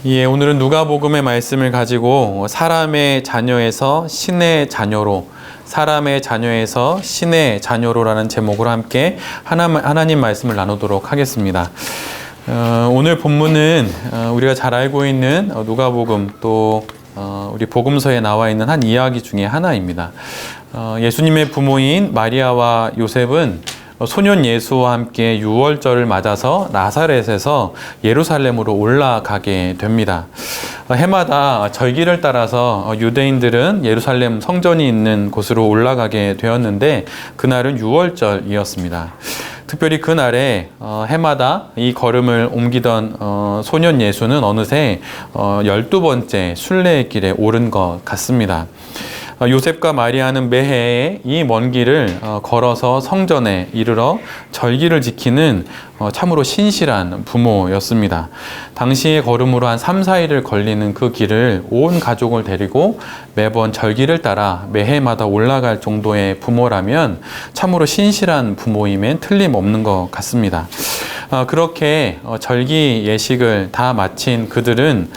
예, 오늘은 누가복음의 말씀을 가지고 사람의 자녀에서 신의 자녀로, 사람의 자녀에서 신의 자녀로라는 제목으로 함께 하나님 말씀을 나누도록 하겠습니다. 오늘 본문은 우리가 잘 알고 있는 누가복음 또 우리 복음서에 나와 있는 한 이야기 중에 하나입니다. 예수님의 부모인 마리아와 요셉은 소년 예수와 함께 유월절을 맞아서 나사렛에서 예루살렘으로 올라가게 됩니다. 해마다 절기를 따라서 유대인들은 예루살렘 성전이 있는 곳으로 올라가게 되었는데 그날은 유월절이었습니다. 특별히 그날에 해마다 이 걸음을 옮기던 소년 예수는 어느새 12번째 순례의 길에 오른 것 같습니다. 요셉과 마리아는 매해 이 먼 길을 걸어서 성전에 이르러 절기를 지키는 참으로 신실한 부모였습니다. 당시의 걸음으로 한 3, 4일을 걸리는 그 길을 온 가족을 데리고 매번 절기를 따라 매해마다 올라갈 정도의 부모라면 참으로 신실한 부모임엔 틀림없는 것 같습니다. 그렇게 절기 예식을 다 마친 그들은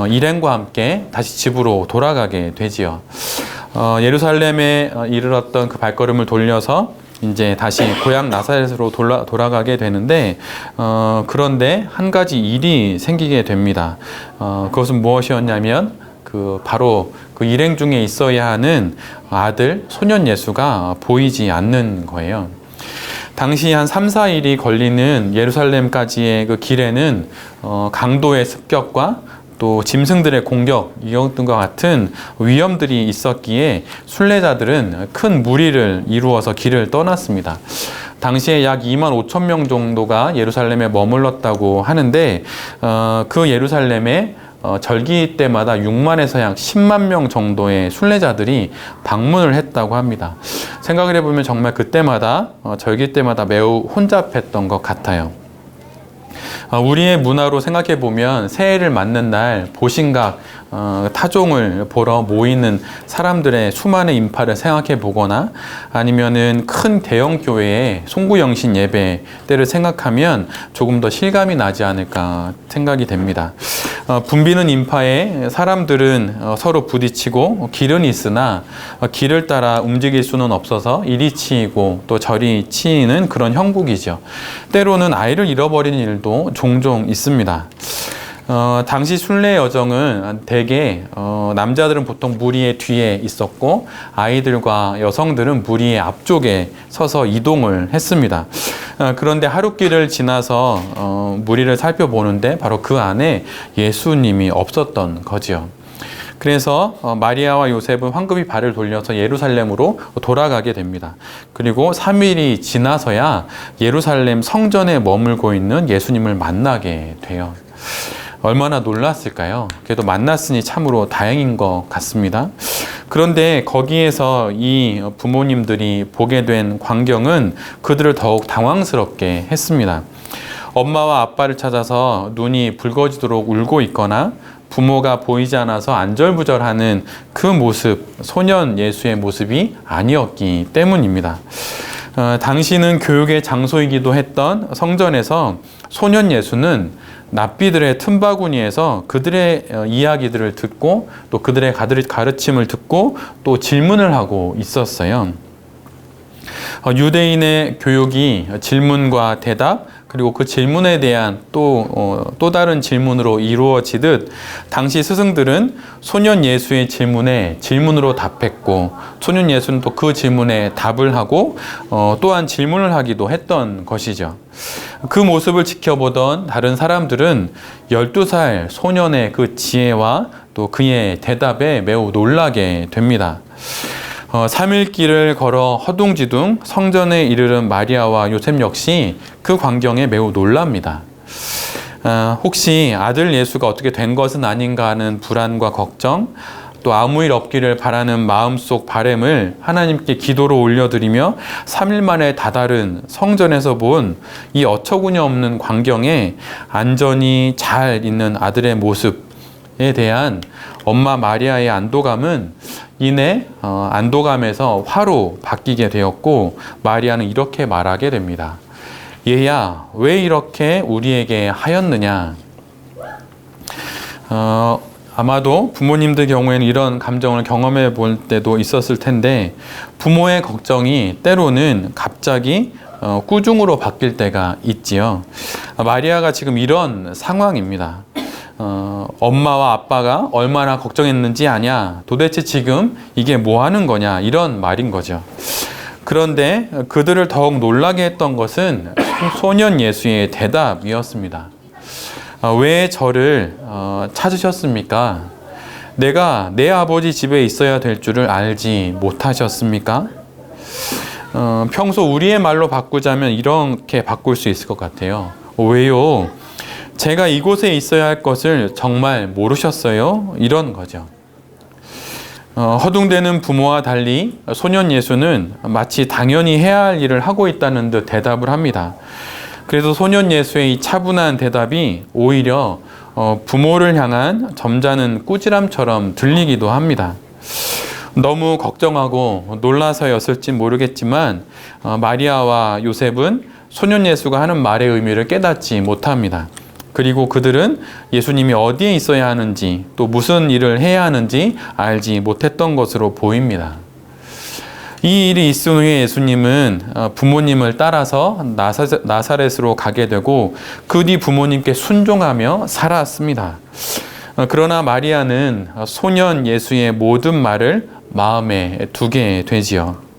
일행과 함께 다시 집으로 돌아가게 되지요. 예루살렘에 이르렀던 그 발걸음을 돌려서 이제 다시 고향 나사렛으로 돌아가게 되는데 그런데 한 가지 일이 생기게 됩니다. 그것은 무엇이었냐면 바로 그 일행 중에 있어야 하는 아들 소년 예수가 보이지 않는 거예요. 당시 한 3, 4일이 걸리는 예루살렘까지의 그 길에는 강도의 습격과 또 짐승들의 공격, 이와 같은 위험들이 있었기에 순례자들은 큰 무리를 이루어서 길을 떠났습니다. 당시에 약 2만 5천 명 정도가 예루살렘에 머물렀다고 하는데 그 예루살렘에 절기 때마다 6만에서 약 10만 명 정도의 순례자들이 방문을 했다고 합니다. 생각을 해보면 정말 그때마다 절기 때마다 매우 혼잡했던 것 같아요. 우리의 문화로 생각해 보면 새해를 맞는 날 보신각 타종을 보러 모이는 사람들의 수많은 인파를 생각해 보거나 아니면은 큰 대형 교회의 송구영신 예배 때를 생각하면 조금 더 실감이 나지 않을까 생각이 됩니다. 붐비는 인파에 사람들은 서로 부딪히고 길은 있으나 길을 따라 움직일 수는 없어서 이리 치이고 또 저리 치이는 그런 형국이죠. 때로는 아이를 잃어버리는 일도 종종 있습니다. 당시 순례 여정은 대개 남자들은 보통 무리의 뒤에 있었고 아이들과 여성들은 무리의 앞쪽에 서서 이동을 했습니다. 그런데 하루길을 지나서 무리를 살펴보는데 바로 그 안에 예수님이 없었던 거지요. 그래서 마리아와 요셉은 황급히 발을 돌려서 예루살렘으로 돌아가게 됩니다. 그리고 3일이 지나서야 예루살렘 성전에 머물고 있는 예수님을 만나게 돼요. 얼마나 놀랐을까요? 그래도 만났으니 참으로 다행인 것 같습니다. 그런데 거기에서 이 부모님들이 보게 된 광경은 그들을 더욱 당황스럽게 했습니다. 엄마와 아빠를 찾아서 눈이 붉어지도록 울고 있거나 부모가 보이지 않아서 안절부절하는 그 모습, 소년 예수의 모습이 아니었기 때문입니다. 당시는 교육의 장소이기도 했던 성전에서 소년 예수는 납비들의 틈바구니에서 그들의 이야기들을 듣고 또 그들의 가르침을 듣고 또 질문을 하고 있었어요. 유대인의 교육이 질문과 대답 그리고 그 질문에 대한 또 다른 질문으로 이루어지듯 당시 스승들은 소년 예수의 질문에 질문으로 답했고 소년 예수는 또 그 질문에 답을 하고 또한 질문을 하기도 했던 것이죠. 그 모습을 지켜보던 다른 사람들은 12살 소년의 그 지혜와 또 그의 대답에 매우 놀라게 됩니다. 3일 길을 걸어 허둥지둥 성전에 이르른 마리아와 요셉 역시 그 광경에 매우 놀랍니다. 혹시 아들 예수가 어떻게 된 것은 아닌가 하는 불안과 걱정, 또 아무 일 없기를 바라는 마음속 바람을 하나님께 기도로 올려드리며 3일 만에 다다른 성전에서 본 이 어처구니없는 광경에 안전히 잘 있는 아들의 모습에 대한 엄마 마리아의 안도감은 이내 안도감에서 화로 바뀌게 되었고 마리아는 이렇게 말하게 됩니다. 얘야, 왜 이렇게 우리에게 하였느냐? 아마도 부모님들 경우에는 이런 감정을 경험해 볼 때도 있었을 텐데 부모의 걱정이 때로는 갑자기 꾸중으로 바뀔 때가 있지요. 마리아가 지금 이런 상황입니다. 엄마와 아빠가 얼마나 걱정했는지 아냐? 도대체 지금 이게 뭐 하는 거냐? 이런 말인 거죠. 그런데 그들을 더욱 놀라게 했던 것은 소년 예수의 대답이었습니다. 왜 저를 찾으셨습니까? 내가 내 아버지 집에 있어야 될 줄을 알지 못하셨습니까? 평소 우리의 말로 바꾸자면 이렇게 바꿀 수 있을 것 같아요. 왜요? 제가 이곳에 있어야 할 것을 정말 모르셨어요? 이런 거죠. 허둥대는 부모와 달리 소년 예수는 마치 당연히 해야 할 일을 하고 있다는 듯 대답을 합니다. 그래서 소년 예수의 이 차분한 대답이 오히려 부모를 향한 점잖은 꾸지람처럼 들리기도 합니다. 너무 걱정하고 놀라서였을지 모르겠지만 마리아와 요셉은 소년 예수가 하는 말의 의미를 깨닫지 못합니다. 그리고 그들은 예수님이 어디에 있어야 하는지 또 무슨 일을 해야 하는지 알지 못했던 것으로 보입니다. 이 일이 있은 후에 예수님은 부모님을 따라서 나사렛으로 가게 되고 그 뒤 부모님께 순종하며 살았습니다. 그러나 마리아는 소년 예수의 모든 말을 마음에 두게 되지요.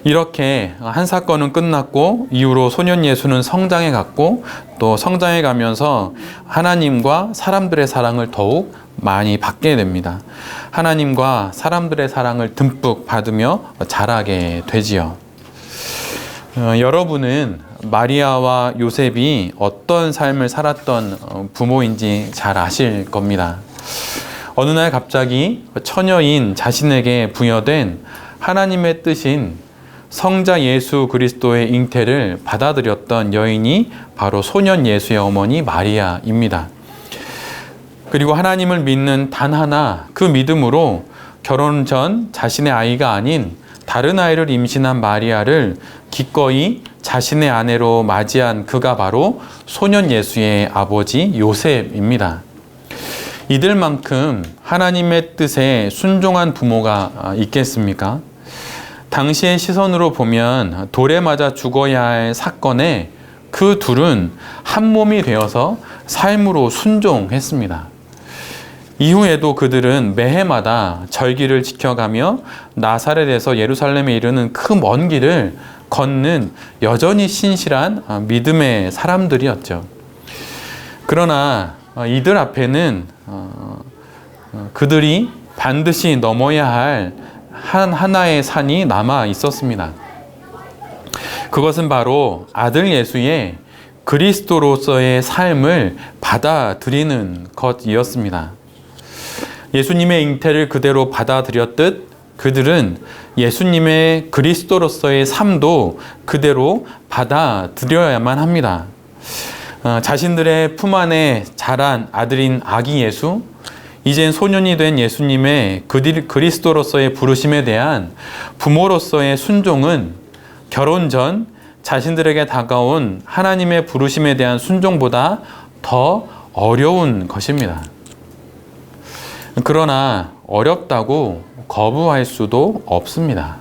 이렇게 한 사건은 끝났고 이후로 소년 예수는 성장해 갔고 또 성장해 가면서 하나님과 사람들의 사랑을 더욱 많이 받게 됩니다. 하나님과 사람들의 사랑을 듬뿍 받으며 자라게 되지요. 여러분은 마리아와 요셉이 어떤 삶을 살았던 부모인지 잘 아실 겁니다. 어느 날 갑자기 처녀인 자신에게 부여된 하나님의 뜻인 성자 예수 그리스도의 잉태를 받아들였던 여인이 바로 소년 예수의 어머니 마리아입니다. 그리고 하나님을 믿는 단 하나 그 믿음으로 결혼 전 자신의 아이가 아닌 다른 아이를 임신한 마리아를 기꺼이 자신의 아내로 맞이한 그가 바로 소년 예수의 아버지 요셉입니다. 이들만큼 하나님의 뜻에 순종한 부모가 있겠습니까? 당시의 시선으로 보면 돌에 맞아 죽어야 할 사건에 그 둘은 한 몸이 되어서 삶으로 순종했습니다. 이후에도 그들은 매해마다 절기를 지켜가며 나사렛에서 예루살렘에 이르는 그 먼 길을 걷는 여전히 신실한 믿음의 사람들이었죠. 그러나 이들 앞에는 그들이 반드시 넘어야 할 하나의 산이 남아 있었습니다. 그것은 바로 아들 예수의 그리스도로서의 삶을 받아들이는 것이었습니다. 예수님의 잉태를 그대로 받아들였듯 그들은 예수님의 그리스도로서의 삶도 그대로 받아들여야만 합니다. 자신들의 품 안에 자란 아들인 아기 예수, 이젠 소년이 된 예수님의 그리스도로서의 부르심에 대한 부모로서의 순종은 결혼 전 자신들에게 다가온 하나님의 부르심에 대한 순종보다 더 어려운 것입니다. 그러나 어렵다고 거부할 수도 없습니다.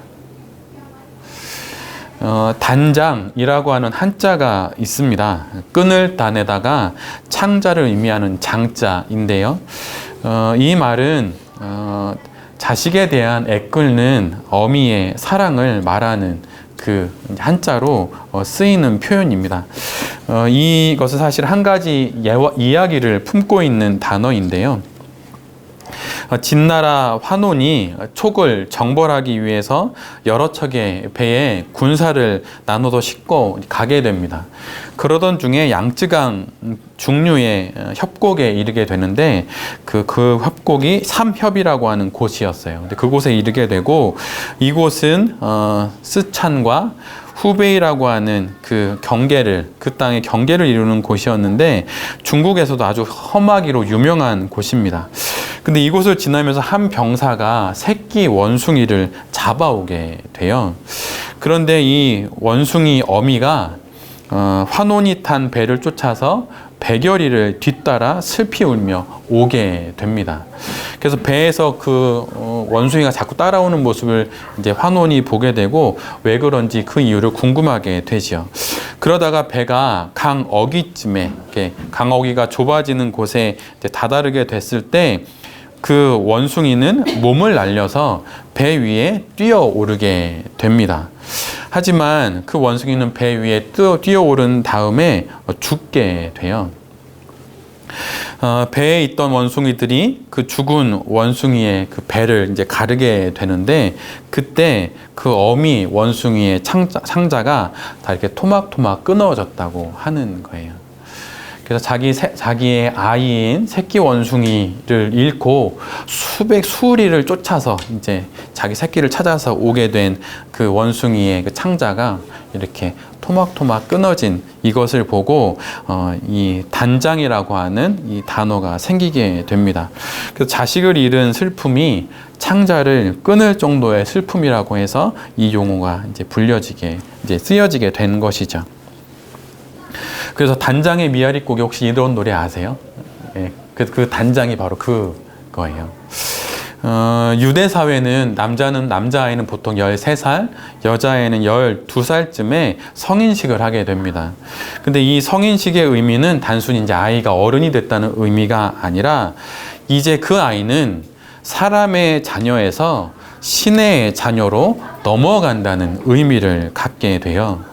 단장이라고 하는 한자가 있습니다. 끈을 단에다가 창자를 의미하는 장자인데요. 이 말은 자식에 대한 애끓는 어미의 사랑을 말하는 그 한자로 쓰이는 표현입니다. 이것은 사실 한 가지 이야기를 품고 있는 단어인데요. 진나라 환원이 촉을 정벌하기 위해서 여러 척의 배에 군사를 나눠서 싣고 가게 됩니다. 그러던 중에 양쯔강 중류의 협곡에 이르게 되는데 그 협곡이 삼협이라고 하는 곳이었어요. 근데 그곳에 이르게 되고 이곳은 스촨과 후베이라고 하는 그 땅의 경계를 이루는 곳이었는데 중국에서도 아주 험하기로 유명한 곳입니다. 근데 이곳을 지나면서 한 병사가 새끼 원숭이를 잡아오게 돼요. 그런데 이 원숭이 어미가 환혼이 탄 배를 쫓아서 배결이를 뒤따라 슬피 울며 오게 됩니다. 그래서 배에서 그 원숭이가 자꾸 따라오는 모습을 이제 환혼이 보게 되고 왜 그런지 그 이유를 궁금하게 되지요. 그러다가 배가 강어귀쯤에 강어귀가 좁아지는 곳에 다다르게 됐을 때 그 원숭이는 몸을 날려서 배 위에 뛰어오르게 됩니다. 하지만 그 원숭이는 배 위에 뛰어오른 다음에 죽게 돼요. 배에 있던 원숭이들이 그 죽은 원숭이의 그 배를 이제 가르게 되는데 그때 그 어미 원숭이의 창자가 다 이렇게 토막토막 끊어졌다고 하는 거예요. 그래서 자기의 아이인 새끼 원숭이를 잃고 수리를 쫓아서 이제 자기 새끼를 찾아서 오게 된 그 원숭이의 그 창자가 이렇게 토막토막 끊어진 이것을 보고 이 단장이라고 하는 이 단어가 생기게 됩니다. 그래서 자식을 잃은 슬픔이 창자를 끊을 정도의 슬픔이라고 해서 이 용어가 이제 쓰여지게 된 것이죠. 그래서 단장의 미아리곡에 혹시 이런 노래 아세요? 예, 그 단장이 바로 그거예요. 유대 사회는 남자아이는 보통 13살, 여자아이는 12살쯤에 성인식을 하게 됩니다. 근데 이 성인식의 의미는 단순히 이제 아이가 어른이 됐다는 의미가 아니라 이제 그 아이는 사람의 자녀에서 신의 자녀로 넘어간다는 의미를 갖게 돼요.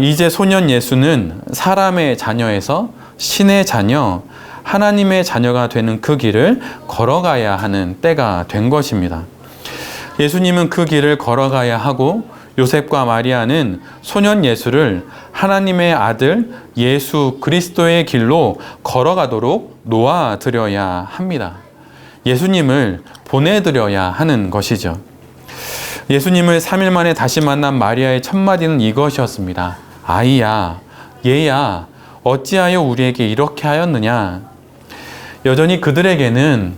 이제 소년 예수는 사람의 자녀에서 신의 자녀, 하나님의 자녀가 되는 그 길을 걸어가야 하는 때가 된 것입니다. 예수님은 그 길을 걸어가야 하고 요셉과 마리아는 소년 예수를 하나님의 아들 예수 그리스도의 길로 걸어가도록 놓아드려야 합니다. 예수님을 보내드려야 하는 것이죠. 예수님을 3일 만에 다시 만난 마리아의 첫 마디는 이것이었습니다. 아이야, 얘야, 어찌하여 우리에게 이렇게 하였느냐? 여전히 그들에게는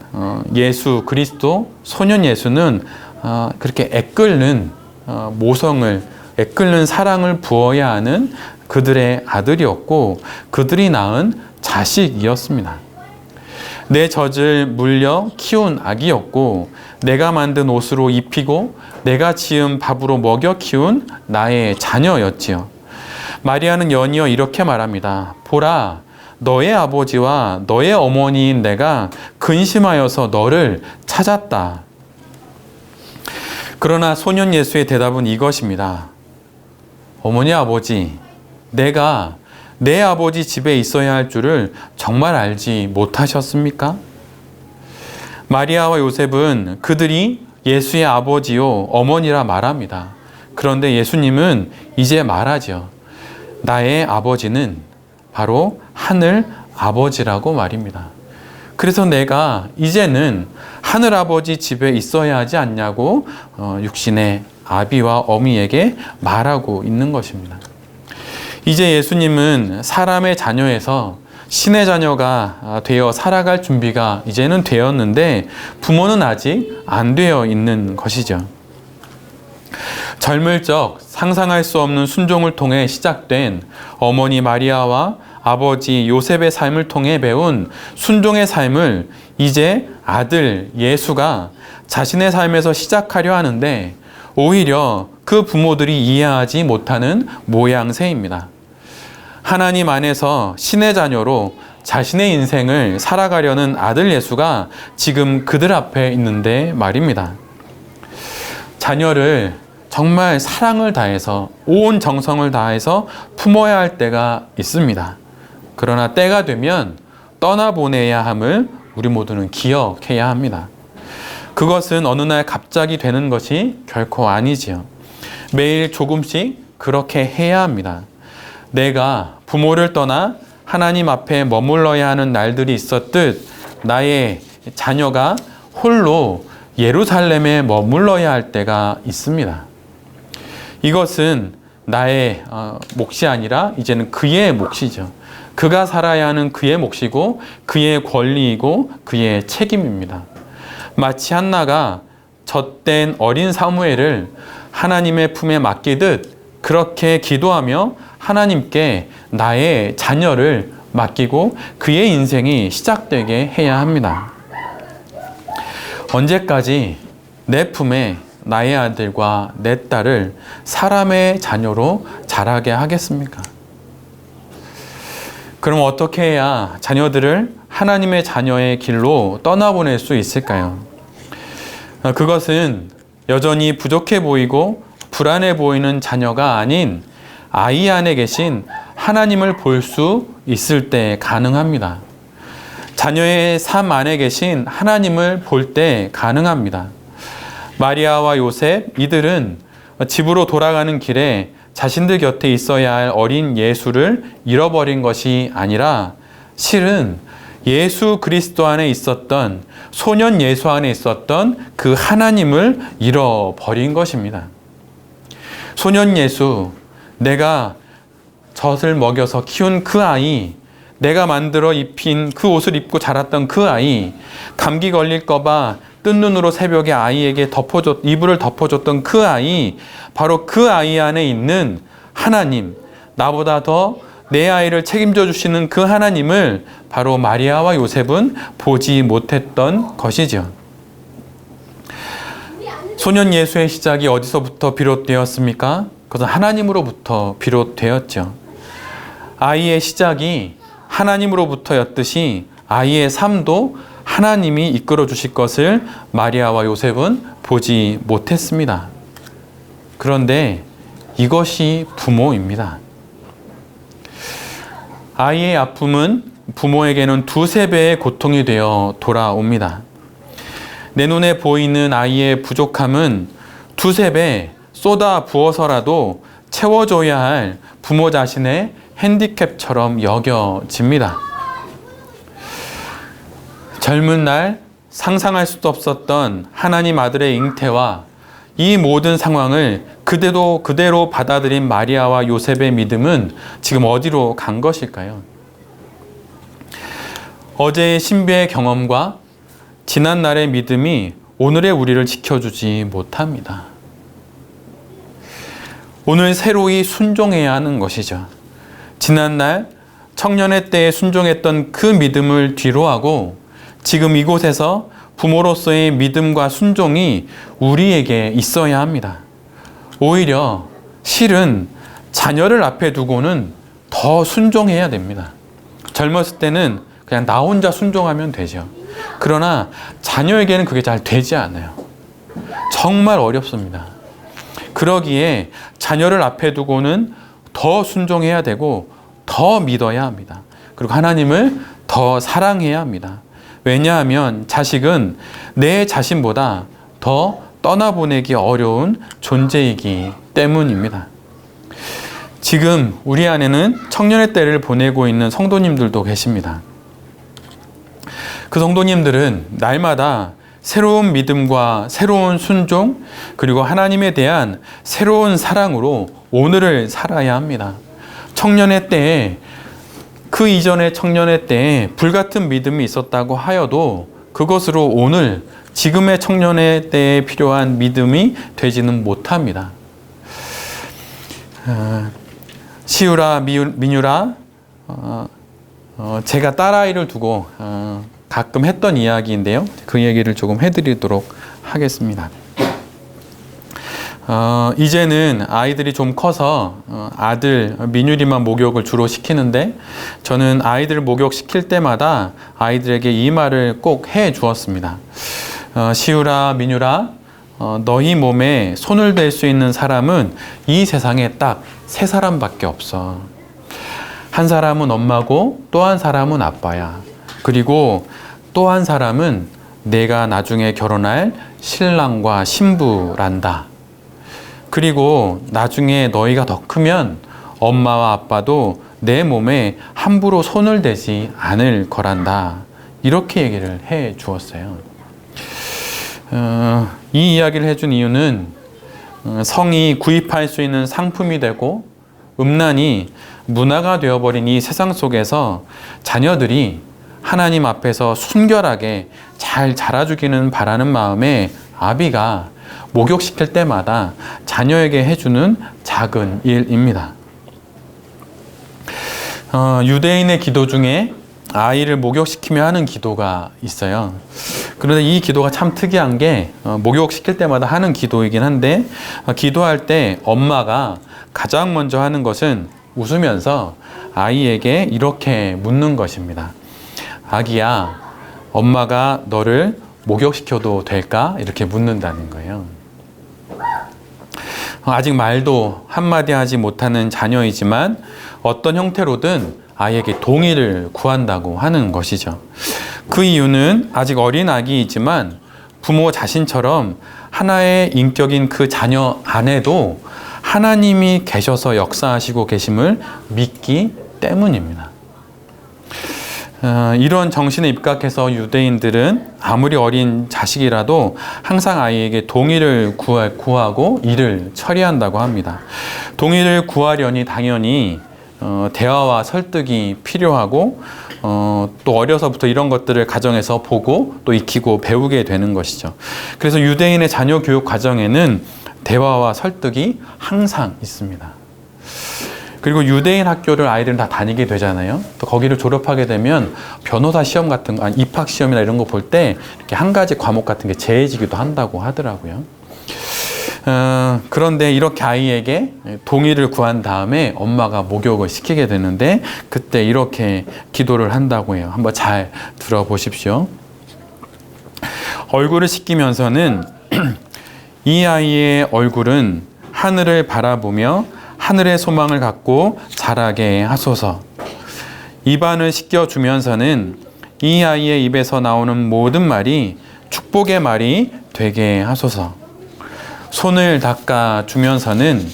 예수 그리스도, 소년 예수는 그렇게 애끓는 모성을, 애끓는 사랑을 부어야 하는 그들의 아들이었고 그들이 낳은 자식이었습니다. 내 젖을 물려 키운 아기였고 내가 만든 옷으로 입히고 내가 지은 밥으로 먹여 키운 나의 자녀였지요. 마리아는 연이어 이렇게 말합니다. 보라, 너의 아버지와 너의 어머니인 내가 근심하여서 너를 찾았다. 그러나 소년 예수의 대답은 이것입니다. 어머니, 아버지, 내가 내 아버지 집에 있어야 할 줄을 정말 알지 못하셨습니까? 마리아와 요셉은 그들이 예수의 아버지요 어머니라 말합니다. 그런데 예수님은 이제 말하죠. 나의 아버지는 바로 하늘 아버지라고 말입니다. 그래서 내가 이제는 하늘 아버지 집에 있어야 하지 않냐고 육신의 아비와 어미에게 말하고 있는 것입니다. 이제 예수님은 사람의 자녀에서 신의 자녀가 되어 살아갈 준비가 이제는 되었는데 부모는 아직 안 되어 있는 것이죠. 젊을 적 상상할 수 없는 순종을 통해 시작된 어머니 마리아와 아버지 요셉의 삶을 통해 배운 순종의 삶을 이제 아들 예수가 자신의 삶에서 시작하려 하는데 오히려 그 부모들이 이해하지 못하는 모양새입니다. 하나님 안에서 신의 자녀로 자신의 인생을 살아가려는 아들 예수가 지금 그들 앞에 있는데 말입니다. 자녀를 정말 사랑을 다해서 온 정성을 다해서 품어야 할 때가 있습니다. 그러나 때가 되면 떠나보내야 함을 우리 모두는 기억해야 합니다. 그것은 어느 날 갑자기 되는 것이 결코 아니지요. 매일 조금씩 그렇게 해야 합니다. 내가 부모를 떠나 하나님 앞에 머물러야 하는 날들이 있었듯 나의 자녀가 홀로 예루살렘에 머물러야 할 때가 있습니다. 이것은 나의 몫이 아니라 이제는 그의 몫이죠. 그가 살아야 하는 그의 몫이고 그의 권리이고 그의 책임입니다. 마치 한나가 젖된 어린 사무엘을 하나님의 품에 맡기듯 그렇게 기도하며 하나님께 나의 자녀를 맡기고 그의 인생이 시작되게 해야 합니다. 언제까지 내 품에 나의 아들과 내 딸을 사람의 자녀로 자라게 하겠습니까? 그럼 어떻게 해야 자녀들을 하나님의 자녀의 길로 떠나보낼 수 있을까요? 그것은 여전히 부족해 보이고 불안해 보이는 자녀가 아닌 아이 안에 계신 하나님을 볼 수 있을 때 가능합니다. 자녀의 삶 안에 계신 하나님을 볼 때 가능합니다. 마리아와 요셉, 이들은 집으로 돌아가는 길에 자신들 곁에 있어야 할 어린 예수를 잃어버린 것이 아니라 실은 예수 그리스도 안에 있었던, 소년 예수 안에 있었던 그 하나님을 잃어버린 것입니다. 소년 예수, 내가 젖을 먹여서 키운 그 아이, 내가 만들어 입힌 그 옷을 입고 자랐던 그 아이, 감기 걸릴까 봐 뜬 눈으로 새벽에 아이에게 이불을 덮어줬던 그 아이, 바로 그 아이 안에 있는 하나님, 나보다 더 내 아이를 책임져 주시는 그 하나님을 바로 마리아와 요셉은 보지 못했던 것이죠. 소년 예수의 시작이 어디서부터 비롯되었습니까? 그것은 하나님으로부터 비롯되었죠. 아이의 시작이 하나님으로부터였듯이 아이의 삶도 하나님이 이끌어 주실 것을 마리아와 요셉은 보지 못했습니다. 그런데 이것이 부모입니다. 아이의 아픔은 부모에게는 두세 배의 고통이 되어 돌아옵니다. 내 눈에 보이는 아이의 부족함은 두세 배 쏟아 부어서라도 채워줘야 할 부모 자신의 핸디캡처럼 여겨집니다. 젊은 날 상상할 수도 없었던 하나님 아들의 잉태와 이 모든 상황을 그대로 받아들인 마리아와 요셉의 믿음은 지금 어디로 간 것일까요? 어제의 신비의 경험과 지난 날의 믿음이 오늘의 우리를 지켜주지 못합니다. 오늘 새로이 순종해야 하는 것이죠. 지난날 청년의 때에 순종했던 그 믿음을 뒤로하고 지금 이곳에서 부모로서의 믿음과 순종이 우리에게 있어야 합니다. 오히려 실은 자녀를 앞에 두고는 더 순종해야 됩니다. 젊었을 때는 그냥 나 혼자 순종하면 되죠. 그러나 자녀에게는 그게 잘 되지 않아요. 정말 어렵습니다. 그러기에 자녀를 앞에 두고는 더 순종해야 되고 더 믿어야 합니다. 그리고 하나님을 더 사랑해야 합니다. 왜냐하면 자식은 내 자신보다 더 떠나보내기 어려운 존재이기 때문입니다. 지금 우리 안에는 청년의 때를 보내고 있는 성도님들도 계십니다. 그 성도님들은 날마다 새로운 믿음과 새로운 순종, 그리고 하나님에 대한 새로운 사랑으로 오늘을 살아야 합니다. 청년의 때에, 그 이전의 청년의 때에 불같은 믿음이 있었다고 하여도 그것으로 오늘 지금의 청년의 때에 필요한 믿음이 되지는 못합니다. 시우라, 민유라, 제가 딸아이를 두고 가끔 했던 이야기인데요. 그 얘기를 조금 해드리도록 하겠습니다. 이제는 아이들이 좀 커서 아들 민유리만 목욕을 주로 시키는데, 저는 아이들 목욕시킬 때마다 아이들에게 이 말을 꼭 해 주었습니다. 시우라, 민유라, 너희 몸에 손을 댈 수 있는 사람은 이 세상에 딱 세 사람밖에 없어. 한 사람은 엄마고 또 한 사람은 아빠야. 그리고 또 한 사람은 내가 나중에 결혼할 신랑과 신부란다. 그리고 나중에 너희가 더 크면 엄마와 아빠도 내 몸에 함부로 손을 대지 않을 거란다. 이렇게 얘기를 해 주었어요. 이 이야기를 해준 이유는 성이 구입할 수 있는 상품이 되고 음란이 문화가 되어버린 이 세상 속에서 자녀들이 하나님 앞에서 순결하게 잘 자라주기는 바라는 마음에 아비가 목욕시킬 때마다 자녀에게 해주는 작은 일입니다. 유대인의 기도 중에 아이를 목욕시키며 하는 기도가 있어요. 그런데 이 기도가 참 특이한 게 목욕시킬 때마다 하는 기도이긴 한데 기도할 때 엄마가 가장 먼저 하는 것은 웃으면서 아이에게 이렇게 묻는 것입니다. 아기야, 엄마가 너를 목욕시켜도 될까? 이렇게 묻는다는 거예요. 아직 말도 한마디 하지 못하는 자녀이지만 어떤 형태로든 아이에게 동의를 구한다고 하는 것이죠. 그 이유는 아직 어린 아기이지만 부모 자신처럼 하나의 인격인 그 자녀 안에도 하나님이 계셔서 역사하시고 계심을 믿기 때문입니다. 이런 정신에 입각해서 유대인들은 아무리 어린 자식이라도 항상 아이에게 동의를 구하고 일을 처리한다고 합니다. 동의를 구하려니 당연히 대화와 설득이 필요하고 또 어려서부터 이런 것들을 가정에서 보고 또 익히고 배우게 되는 것이죠. 그래서 유대인의 자녀 교육 과정에는 대화와 설득이 항상 있습니다. 그리고 유대인 학교를 아이들은 다 다니게 되잖아요. 또 거기를 졸업하게 되면 변호사 시험 같은 거, 입학 시험이나 이런 거 볼 때 이렇게 한 가지 과목 같은 게 제해지기도 한다고 하더라고요. 그런데 이렇게 아이에게 동의를 구한 다음에 엄마가 목욕을 시키게 되는데 그때 이렇게 기도를 한다고 해요. 한번 잘 들어보십시오. 얼굴을 씻기면서는 이 아이의 얼굴은 하늘을 바라보며 하늘의 소망을 갖고 자라게 하소서. 입안을 씻겨주면서는 이 아이의 입에서 나오는 모든 말이 축복의 말이 되게 하소서. 손을 닦아주면서는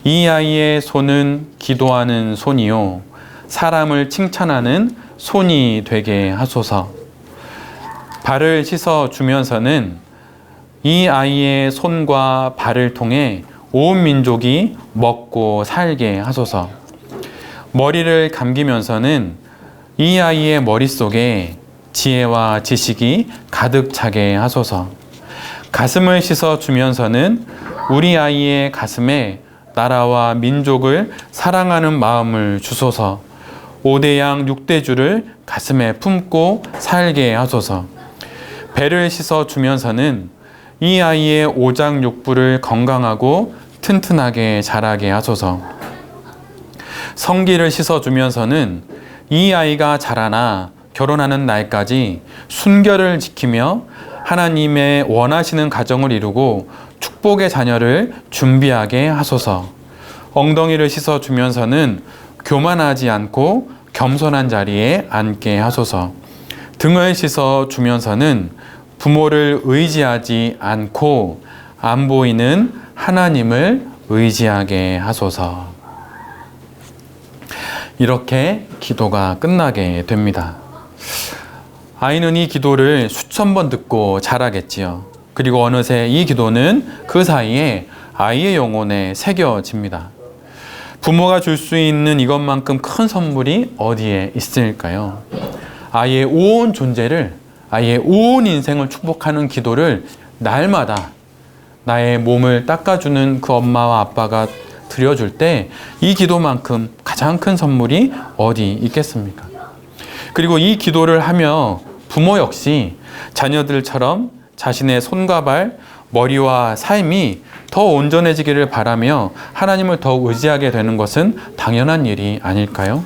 이 아이의 손은 기도하는 손이요 사람을 칭찬하는 손이 되게 하소서. 발을 씻어주면서는 이 아이의 손과 발을 통해 온 민족이 먹고 살게 하소서. 머리를 감기면서는 이 아이의 머릿속에 지혜와 지식이 가득 차게 하소서. 가슴을 씻어주면서는 우리 아이의 가슴에 나라와 민족을 사랑하는 마음을 주소서. 5대 양 6대 주를 가슴에 품고 살게 하소서. 배를 씻어주면서는 이 아이의 오장육부를 건강하고 튼튼하게 자라게 하소서. 성기를 씻어주면서는 이 아이가 자라나 결혼하는 날까지 순결을 지키며 하나님의 원하시는 가정을 이루고 축복의 자녀를 준비하게 하소서. 엉덩이를 씻어주면서는 교만하지 않고 겸손한 자리에 앉게 하소서. 등을 씻어주면서는 부모를 의지하지 않고 안 보이는 하나님을 의지하게 하소서. 이렇게 기도가 끝나게 됩니다. 아이는 이 기도를 수천 번 듣고 자라겠지요. 그리고 어느새 이 기도는 그 사이에 아이의 영혼에 새겨집니다. 부모가 줄 수 있는 이것만큼 큰 선물이 어디에 있을까요? 아이의 온 존재를, 아이의 온 인생을 축복하는 기도를 날마다 나의 몸을 닦아주는 그 엄마와 아빠가 드려줄 때 이 기도만큼 가장 큰 선물이 어디 있겠습니까? 그리고 이 기도를 하며 부모 역시 자녀들처럼 자신의 손과 발, 머리와 삶이 더 온전해지기를 바라며 하나님을 더 의지하게 되는 것은 당연한 일이 아닐까요?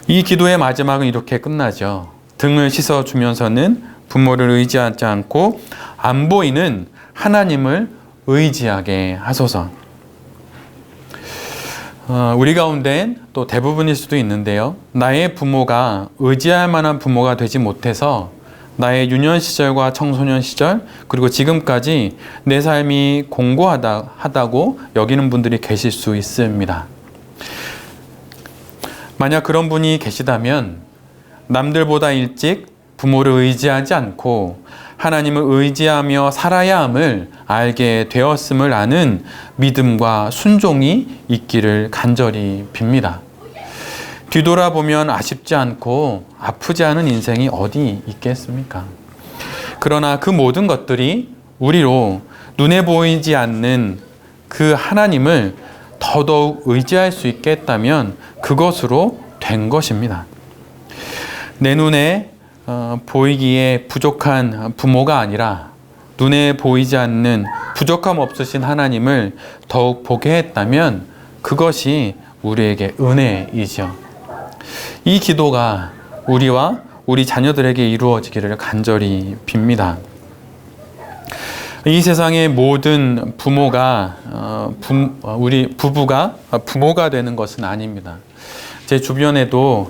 이 기도의 마지막은 이렇게 끝나죠. 등을 씻어주면서는 부모를 의지하지 않고 안 보이는 하나님을 의지하게 하소서. 우리 가운데 또 대부분일 수도 있는데요. 나의 부모가 의지할 만한 부모가 되지 못해서 나의 유년 시절과 청소년 시절 그리고 지금까지 내 삶이 공고하다고 여기는 분들이 계실 수 있습니다. 만약 그런 분이 계시다면 남들보다 일찍 부모를 의지하지 않고 하나님을 의지하며 살아야 함을 알게 되었음을 아는 믿음과 순종이 있기를 간절히 빕니다. 뒤돌아보면 아쉽지 않고 아프지 않은 인생이 어디 있겠습니까? 그러나 그 모든 것들이 우리로 눈에 보이지 않는 그 하나님을 더 더더욱 의지할 수 있게 했다면 그것으로 된 것입니다. 내 눈에 보이기에 부족한 부모가 아니라 눈에 보이지 않는 부족함 없으신 하나님을 더욱 보게 했다면 그것이 우리에게 은혜이죠. 이 기도가 우리와 우리 자녀들에게 이루어지기를 간절히 빕니다. 이 세상의 모든 부모가 우리 부부가 부모가 되는 것은 아닙니다. 제 주변에도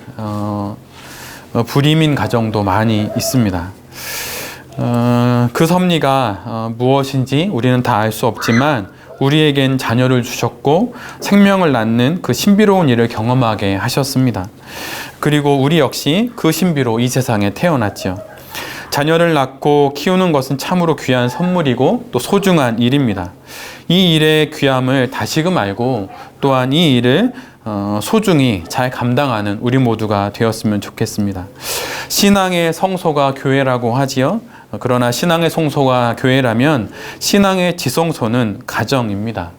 불임인 가정도 많이 있습니다. 그 섭리가 무엇인지 우리는 다 알 수 없지만 우리에겐 자녀를 주셨고 생명을 낳는 그 신비로운 일을 경험하게 하셨습니다. 그리고 우리 역시 그 신비로 이 세상에 태어났죠. 자녀를 낳고 키우는 것은 참으로 귀한 선물이고 또 소중한 일입니다. 이 일의 귀함을 다시금 알고 또한 이 일을 소중히 잘 감당하는 우리 모두가 되었으면 좋겠습니다. 신앙의 성소가 교회라고 하지요. 그러나 신앙의 성소가 교회라면 신앙의 지성소는 가정입니다.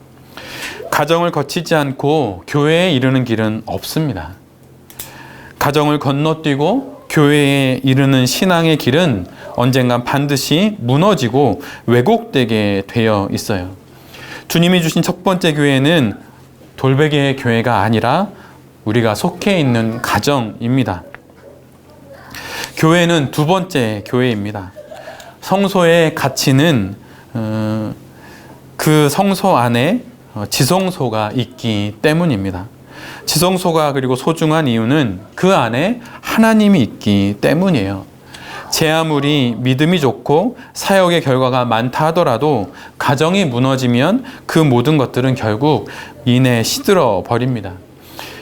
가정을 거치지 않고 교회에 이르는 길은 없습니다. 가정을 건너뛰고 교회에 이르는 신앙의 길은 언젠간 반드시 무너지고 왜곡되게 되어 있어요. 주님이 주신 첫 번째 교회는 돌베개의 교회가 아니라 우리가 속해 있는 가정입니다. 교회는 두 번째 교회입니다. 성소의 가치는 그 성소 안에 지성소가 있기 때문입니다. 지성소가 그리고 소중한 이유는 그 안에 하나님이 있기 때문이에요. 제 아무리 믿음이 좋고 사역의 결과가 많다 하더라도 가정이 무너지면 그 모든 것들은 결국 이내 시들어 버립니다.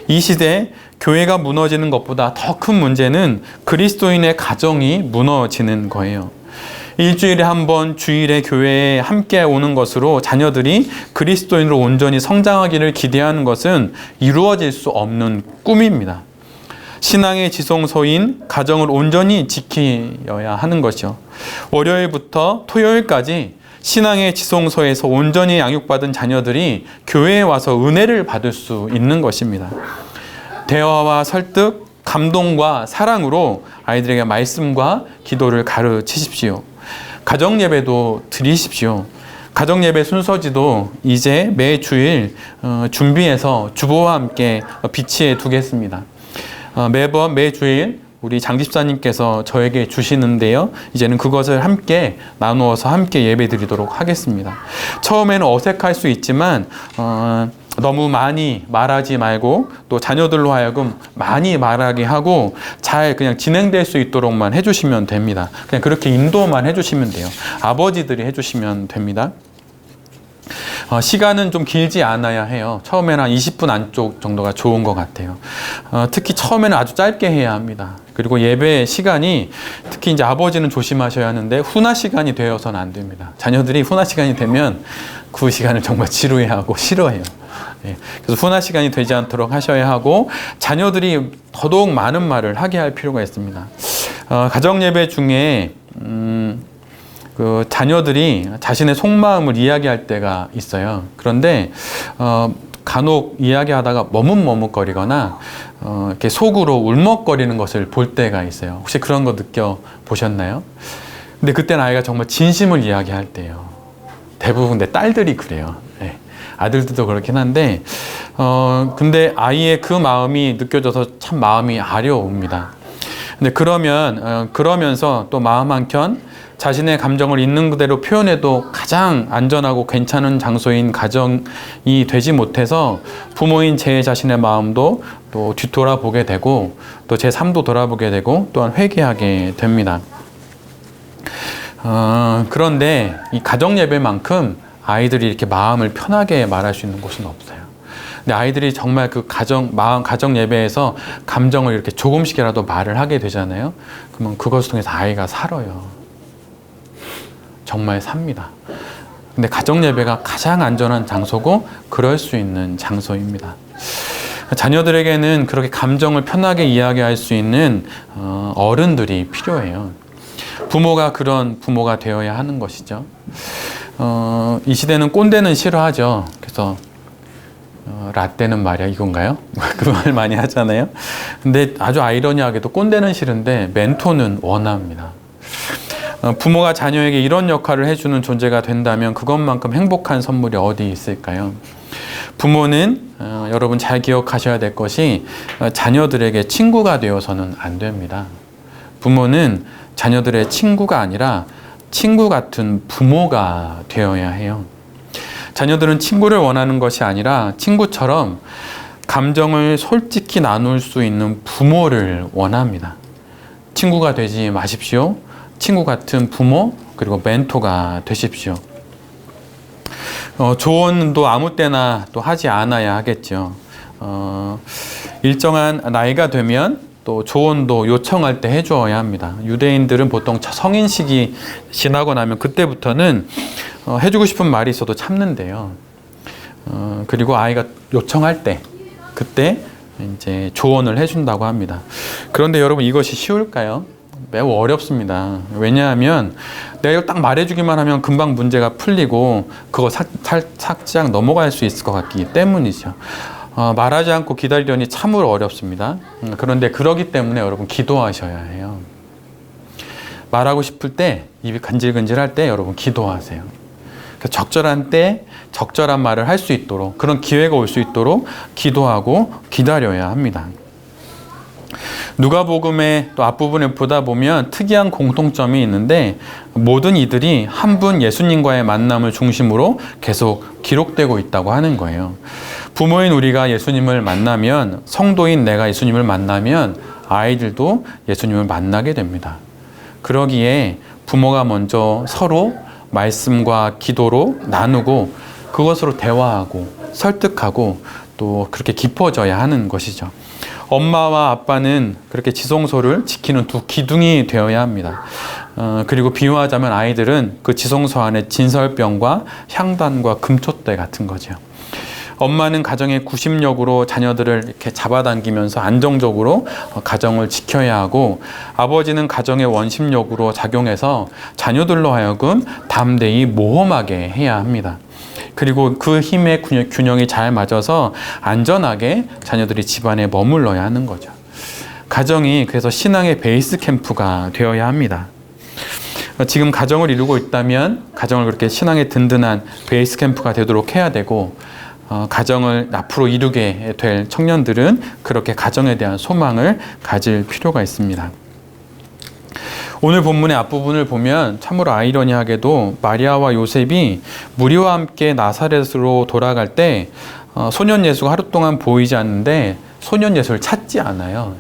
이 시대에 교회가 무너지는 것보다 더 큰 문제는 그리스도인의 가정이 무너지는 거예요. 일주일에 한 번 주일에 교회에 함께 오는 것으로 자녀들이 그리스도인으로 온전히 성장하기를 기대하는 것은 이루어질 수 없는 꿈입니다. 신앙의 지성소인 가정을 온전히 지켜야 하는 것이요. 월요일부터 토요일까지 신앙의 지성소에서 온전히 양육받은 자녀들이 교회에 와서 은혜를 받을 수 있는 것입니다. 대화와 설득, 감동과 사랑으로 아이들에게 말씀과 기도를 가르치십시오. 가정 예배도 드리십시오. 가정 예배 순서지도 이제 매 주일 준비해서 주보와 함께 비치해 두겠습니다. 매 주일 우리 장 집사님께서 저에게 주시는데요. 이제는 그것을 함께 나누어서 함께 예배 드리도록 하겠습니다. 처음에는 어색할 수 있지만 너무 많이 말하지 말고 또 자녀들로 하여금 많이 말하게 하고 잘 그냥 진행될 수 있도록만 해주시면 됩니다. 그냥 그렇게 인도만 해주시면 돼요. 아버지들이 해주시면 됩니다. 시간은 좀 길지 않아야 해요. 처음에는 한 20분 안쪽 정도가 좋은 것 같아요. 특히 처음에는 아주 짧게 해야 합니다. 그리고 예배 시간이 특히 이제 아버지는 조심하셔야 하는데 훈화 시간이 되어서는 안 됩니다. 자녀들이 훈화 시간이 되면 그 시간을 정말 지루해하고 싫어해요. 그래서 훈화 시간이 되지 않도록 하셔야 하고 자녀들이 더더욱 많은 말을 하게 할 필요가 있습니다. 가정 예배 중에 그 자녀들이 자신의 속마음을 이야기할 때가 있어요. 그런데 간혹 이야기하다가 머뭇머뭇거리거나 이렇게 속으로 울먹거리는 것을 볼 때가 있어요. 혹시 그런 거 느껴 보셨나요? 근데 그때는 아이가 정말 진심을 이야기할 때예요. 대부분 내 딸들이 그래요. 네. 아들들도 그렇긴 한데 근데 아이의 그 마음이 느껴져서 참 마음이 아려옵니다. 근데 그러면서 또 마음 한켠 자신의 감정을 있는 그대로 표현해도 가장 안전하고 괜찮은 장소인 가정이 되지 못해서 부모인 제 자신의 마음도 또 뒤돌아보게 되고 또 제 삶도 돌아보게 되고 또한 회개하게 됩니다. 그런데 이 가정 예배만큼 아이들이 이렇게 마음을 편하게 말할 수 있는 곳은 없어요. 근데 아이들이 정말 그 가정 예배에서 감정을 이렇게 조금씩이라도 말을 하게 되잖아요. 그러면 그것을 통해서 아이가 살아요. 정말 삽니다. 근데 가정 예배가 가장 안전한 장소고 그럴 수 있는 장소입니다. 자녀들에게는 그렇게 감정을 편하게 이야기할 수 있는 어른들이 필요해요. 부모가 그런 부모가 되어야 하는 것이죠. 이 시대는 꼰대는 싫어하죠. 그래서 라떼는 말이야 이건가요? 그 말 많이 하잖아요. 근데 아주 아이러니하게도 꼰대는 싫은데 멘토는 원합니다. 부모가 자녀에게 이런 역할을 해주는 존재가 된다면 그것만큼 행복한 선물이 어디 있을까요? 부모는 여러분 잘 기억하셔야 될 것이 자녀들에게 친구가 되어서는 안 됩니다. 부모는 자녀들의 친구가 아니라 친구 같은 부모가 되어야 해요. 자녀들은 친구를 원하는 것이 아니라 친구처럼 감정을 솔직히 나눌 수 있는 부모를 원합니다. 친구가 되지 마십시오. 친구 같은 부모 그리고 멘토가 되십시오. 조언도 아무 때나 또 하지 않아야 하겠죠. 일정한 나이가 되면 또 조언도 요청할 때 해주어야 합니다. 유대인들은 보통 성인 시기 지나고 나면 그때부터는 해주고 싶은 말이 있어도 참는데요. 그리고 아이가 요청할 때 그때 이제 조언을 해준다고 합니다. 그런데 여러분 이것이 쉬울까요? 매우 어렵습니다. 왜냐하면 내가 이거 딱 말해주기만 하면 금방 문제가 풀리고 그거 삭제하고 넘어갈 수 있을 것 같기 때문이죠. 말하지 않고 기다리려니 참으로 어렵습니다. 그런데 그러기 때문에 여러분 기도하셔야 해요. 말하고 싶을 때 입이 간질간질할 때 여러분 기도하세요. 적절한 때 적절한 말을 할 수 있도록 그런 기회가 올 수 있도록 기도하고 기다려야 합니다. 누가복음의 또 앞부분을 보다 보면 특이한 공통점이 있는데 모든 이들이 한 분 예수님과의 만남을 중심으로 계속 기록되고 있다고 하는 거예요. 부모인 우리가 예수님을 만나면 성도인 내가 예수님을 만나면 아이들도 예수님을 만나게 됩니다. 그러기에 부모가 먼저 서로 말씀과 기도로 나누고 그것으로 대화하고 설득하고 또 그렇게 깊어져야 하는 것이죠. 엄마와 아빠는 그렇게 지성소를 지키는 두 기둥이 되어야 합니다. 그리고 비유하자면 아이들은 그 지성소 안에 진설병과 향단과 금촛대 같은 거죠. 엄마는 가정의 구심력으로 자녀들을 이렇게 잡아당기면서 안정적으로 가정을 지켜야 하고 아버지는 가정의 원심력으로 작용해서 자녀들로 하여금 담대히 모험하게 해야 합니다. 그리고 그 힘의 균형이 잘 맞아서 안전하게 자녀들이 집안에 머물러야 하는 거죠. 가정이 그래서 신앙의 베이스 캠프가 되어야 합니다. 지금 가정을 이루고 있다면 가정을 그렇게 신앙의 든든한 베이스 캠프가 되도록 해야 되고 가정을 앞으로 이루게 될 청년들은 그렇게 가정에 대한 소망을 가질 필요가 있습니다. 오늘 본문의 앞부분을 보면 참으로 아이러니하게도 마리아와 요셉이 무리와 함께 나사렛으로 돌아갈 때 소년 예수가 하루 동안 보이지 않는데 소년 예수를 찾지 않아요.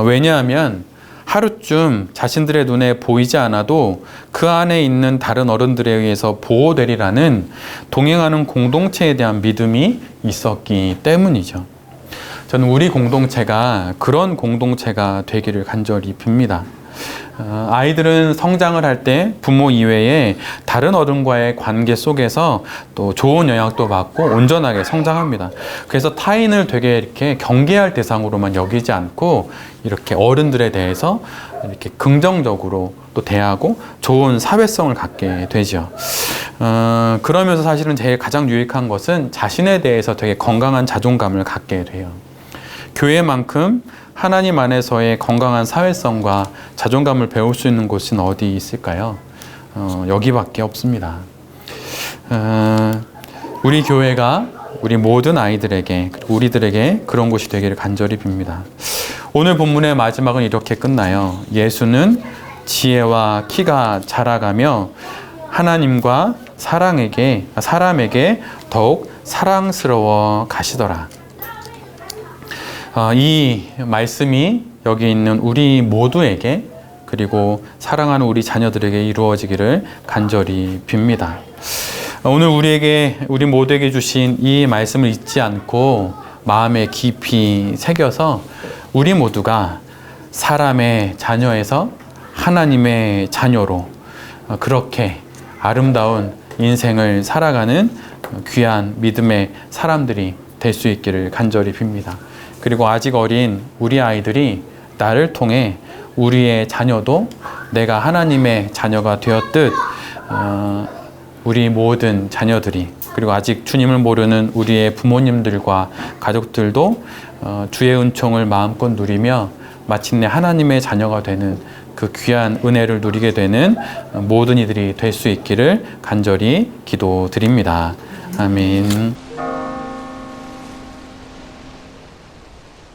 왜냐하면 하루쯤 자신들의 눈에 보이지 않아도 그 안에 있는 다른 어른들에 의해서 보호되리라는 동행하는 공동체에 대한 믿음이 있었기 때문이죠. 저는 우리 공동체가 그런 공동체가 되기를 간절히 빕니다. 아이들은 성장을 할 때 부모 이외에 다른 어른과의 관계 속에서 또 좋은 영향도 받고 온전하게 성장합니다. 그래서 타인을 되게 이렇게 경계할 대상으로만 여기지 않고 이렇게 어른들에 대해서 이렇게 긍정적으로 또 대하고 좋은 사회성을 갖게 되죠. 그러면서 사실은 제일 가장 유익한 것은 자신에 대해서 되게 건강한 자존감을 갖게 돼요. 교회만큼 하나님 안에서의 건강한 사회성과 자존감을 배울 수 있는 곳은 어디 있을까요? 여기밖에 없습니다. 우리 교회가 우리 모든 아이들에게 우리들에게 그런 곳이 되기를 간절히 빕니다. 오늘 본문의 마지막은 이렇게 끝나요. 예수는 지혜와 키가 자라가며 하나님과 사람에게 더욱 사랑스러워 가시더라. 이 말씀이 여기 있는 우리 모두에게 그리고 사랑하는 우리 자녀들에게 이루어지기를 간절히 빕니다. 오늘 우리 모두에게 주신 이 말씀을 잊지 않고 마음에 깊이 새겨서 우리 모두가 사람의 자녀에서 하나님의 자녀로 그렇게 아름다운 인생을 살아가는 귀한 믿음의 사람들이 될 수 있기를 간절히 빕니다. 그리고 아직 어린 우리 아이들이 나를 통해 우리의 자녀도 내가 하나님의 자녀가 되었듯 우리 모든 자녀들이 그리고 아직 주님을 모르는 우리의 부모님들과 가족들도 주의 은총을 마음껏 누리며 마침내 하나님의 자녀가 되는 그 귀한 은혜를 누리게 되는 모든 이들이 될 수 있기를 간절히 기도드립니다. 아멘.